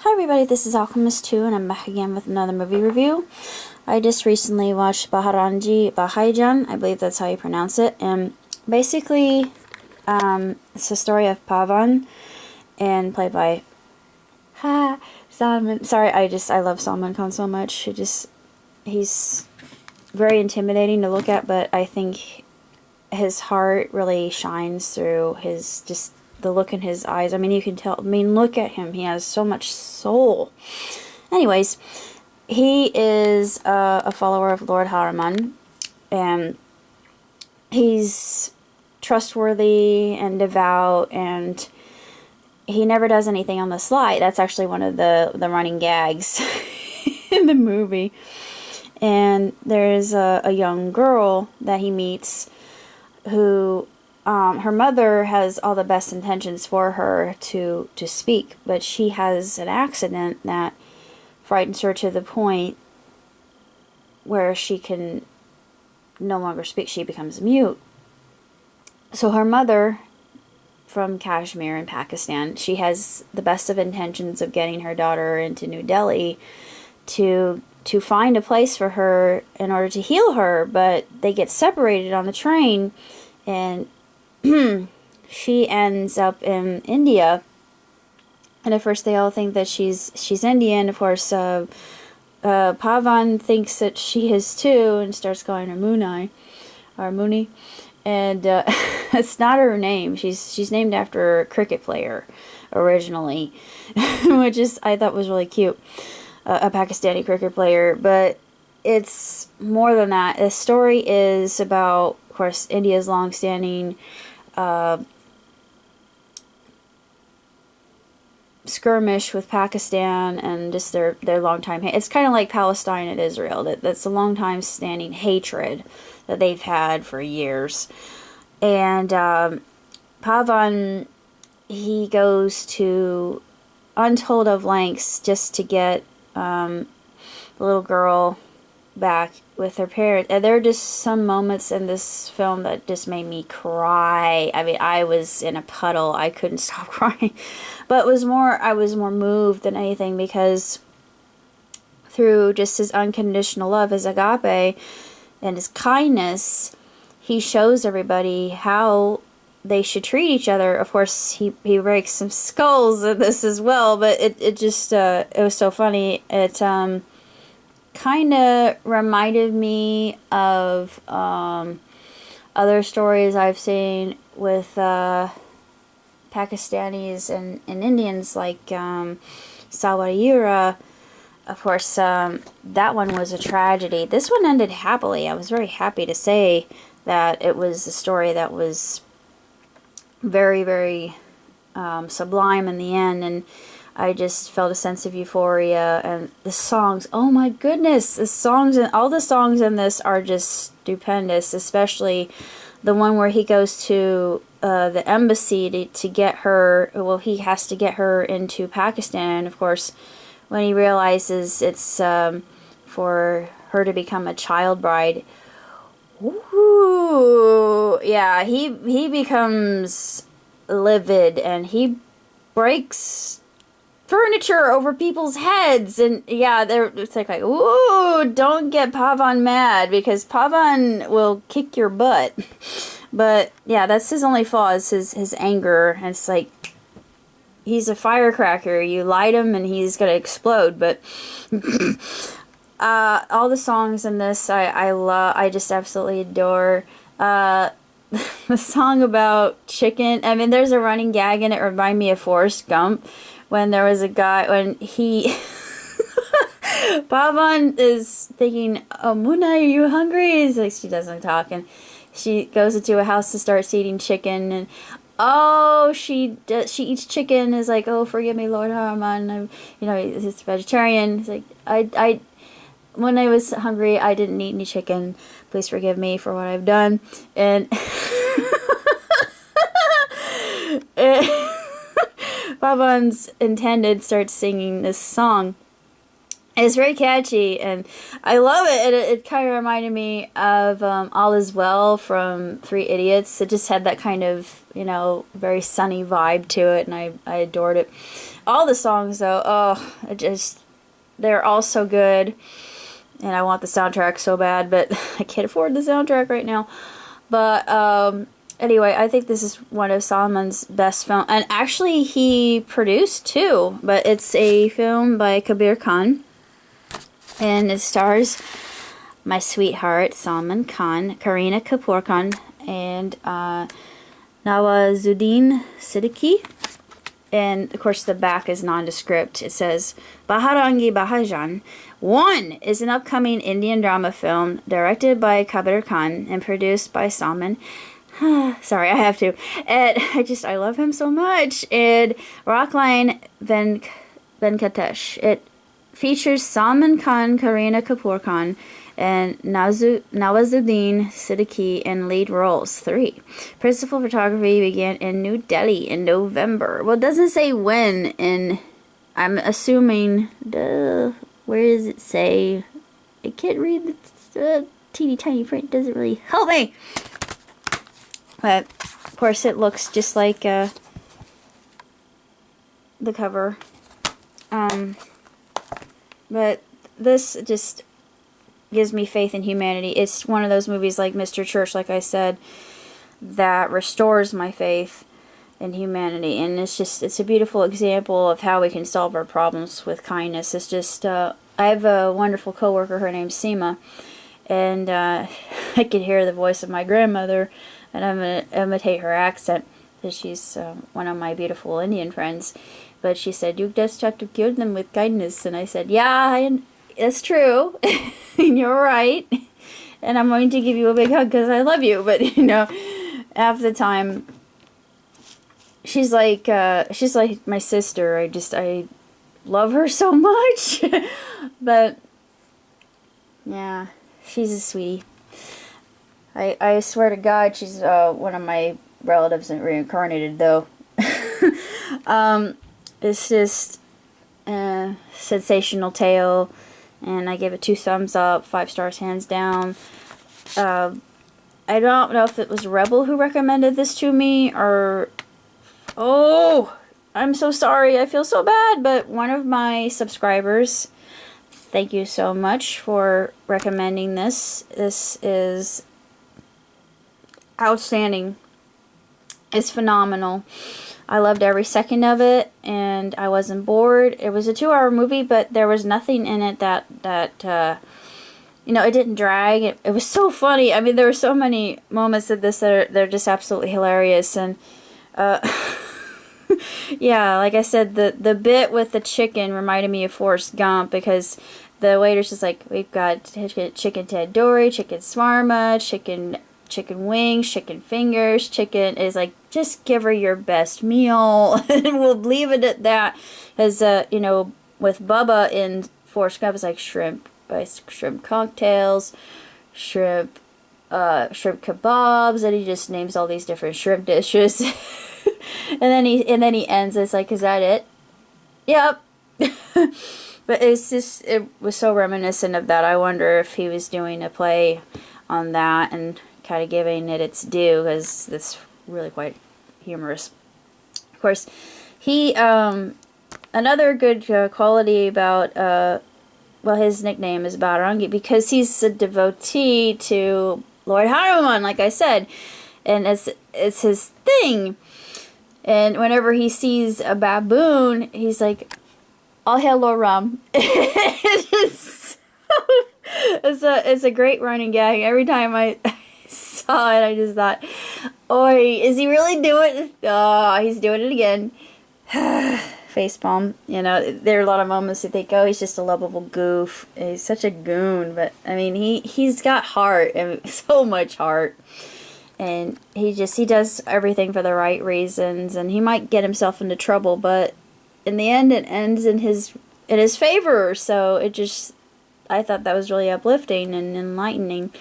Hi everybody, this is Alchemist2 and I'm back again with another movie review. I just recently watched Bhaijaan, I believe that's how you pronounce it, and basically it's the story of Pavan, and played by Salman. Sorry, I love Salman Khan so much. He's very intimidating to look at, but I think his heart really shines through the look in his eyes. I mean, you can tell. I mean, look at him. He has so much soul. Anyways, he is a follower of Lord Hanuman, and he's trustworthy and devout, and he never does anything on the sly. That's actually one of the running gags in the movie. And there's a young girl that he meets who her mother has all the best intentions for her to speak, but she has an accident that frightens her to the point where she can no longer speak. She becomes mute. So her mother, from Kashmir in Pakistan, she has the best of intentions of getting her daughter into New Delhi to find a place for her in order to heal her, but they get separated on the train, and she ends up in India. And at first they all think that she's Indian. Of course, Pavan thinks that she is too, and starts calling her Muni, and it's not her name. She's named after a cricket player originally, which I thought was really cute, a Pakistani cricket player. But it's more than that. The story is about, of course, India's long-standing skirmish with Pakistan, and just their long time. It's kind of like Palestine and Israel. That's a long time standing hatred that they've had for years. And Pavan, he goes to untold of lengths just to get the little girl back with her parents. And there are just some moments in this film that just made me cry. I mean, I was in a puddle. I couldn't stop crying. But I was more moved than anything, because through just his unconditional love, his agape, and his kindness, he shows everybody how they should treat each other. Of course, he breaks some skulls in this as well, but it was so funny. It kind of reminded me of other stories I've seen with Pakistanis and Indians, like Sawarira. Of course, that one was a tragedy. This one ended happily. I was very happy to say that it was a story that was very, very sublime in the end, and I just felt a sense of euphoria. And the songs, oh my goodness, all the songs in this are just stupendous, especially the one where he goes to the embassy to get her. Well, he has to get her into Pakistan, of course, when he realizes it's for her to become a child bride. Ooh, yeah, he becomes livid, and he breaks furniture over people's heads, and yeah, it's like, ooh, don't get Pavan mad, because Pavan will kick your butt. But yeah, that's his only flaw, is his anger. And it's like, he's a firecracker. You light him and he's gonna explode. But all the songs in this I love. I just absolutely adore. The song about chicken, I mean, there's a running gag in it, remind me of Forrest Gump, when there was a guy, when he Pavan is thinking, oh, Muna, are you hungry? He's like, she doesn't talk, and she goes into a house and starts eating chicken, and she eats chicken, is like, oh, forgive me, Lord Hanuman, he's vegetarian. He's like, I when I was hungry, I didn't eat any chicken. Please forgive me for what I've done. And Pavan's intended starts singing this song, It's very catchy, and I love it. It kind of reminded me of All Is Well from Three Idiots. It just had that kind of, very sunny vibe to it, and I adored it. All the songs, though, oh, they're all so good, and I want the soundtrack so bad, but I can't afford the soundtrack right now. But anyway, I think this is one of Salman's best films, and actually he produced two, but it's a film by Kabir Khan. And it stars my sweetheart, Salman Khan, Kareena Kapoor Khan, and Nawazuddin Siddiqui. And, of course, the back is nondescript. It says, Bajarangi Bhaijaan 1 is an upcoming Indian drama film directed by Kabir Khan and produced by Salman. Sorry, I have to. And I love him so much. And Rockline Venkatesh. It features Salman Khan, Kareena Kapoor Khan, and Nawazuddin Siddiqui in lead roles. 3. Principal photography began in New Delhi in November. Well, it doesn't say when, and I'm assuming, where does it say? I can't read the teeny tiny print. Doesn't really help me. But, of course, it looks just like the cover. But this just gives me faith in humanity. It's one of those movies like Mr. Church, like I said, that restores my faith in humanity. And it's a beautiful example of how we can solve our problems with kindness. It's just, I have a wonderful coworker, her name's Seema, and I could hear the voice of my grandmother, and I'm going to imitate her accent, because she's one of my beautiful Indian friends. But she said, you just have to cure them with kindness. And I said, yeah, it's true. And you're right. And I'm going to give you a big hug because I love you. But, half the time, she's like my sister. I love her so much. But, yeah, she's a sweetie. I swear to God, she's one of my relatives and reincarnated, though. It's just a sensational tale, and I give it 2 thumbs up, 5 stars hands down. I don't know if it was Rebel who recommended this to me, or... Oh! I'm so sorry, I feel so bad, but one of my subscribers, thank you so much for recommending this. This is outstanding. It's phenomenal. I loved every second of it, and I wasn't bored. It was a 2-hour movie, but there was nothing in it that it didn't drag. It was so funny. I mean, there were so many moments of this that they're just absolutely hilarious. And yeah, like I said, the bit with the chicken reminded me of Forrest Gump, because the waiter's just like, we've got chicken tandoori, chicken shawarma, chicken wings, chicken fingers. Chicken is like, just give her your best meal, and we'll leave it at that. As with Bubba in Forrest Gump, it's like shrimp cocktails, shrimp kebabs, and he just names all these different shrimp dishes. and then he ends. It's like, is that it? Yep. But it was so reminiscent of that. I wonder if he was doing a play on that and kind of giving it its due, because it's really quite humorous. Of course, he another good quality about his nickname is Bajarangi, because he's a devotee to Lord Hanuman, like I said, and it's his thing. And whenever he sees a baboon, he's like, all hail Lord Ram. It's a great running gag. Every time I saw it, I just thought, oi, is he really doing it? Oh, he's doing it again. Facepalm. There are a lot of moments you think, oh, he's just a lovable goof. He's such a goon. But, I mean, he's got heart. I mean, so much heart. And he does everything for the right reasons. And he might get himself into trouble, but in the end, it ends in his favor. So I thought that was really uplifting and enlightening.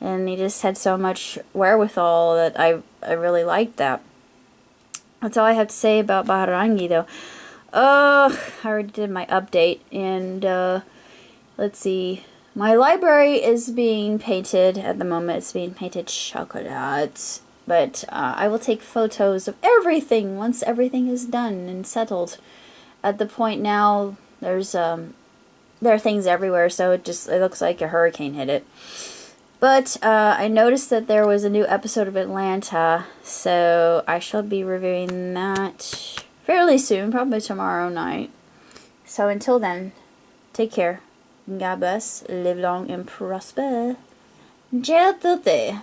And he just had so much wherewithal that I really liked that. That's all I have to say about Bajarangi, though. I already did my update, and let's see. My library is being painted at the moment. It's being painted chocolate. But I will take photos of everything once everything is done and settled. At the point now, there are things everywhere, so it looks like a hurricane hit it. But I noticed that there was a new episode of Atlanta, so I shall be reviewing that fairly soon, probably tomorrow night. So until then, take care. God bless. Live long and prosper. Ciao tutti.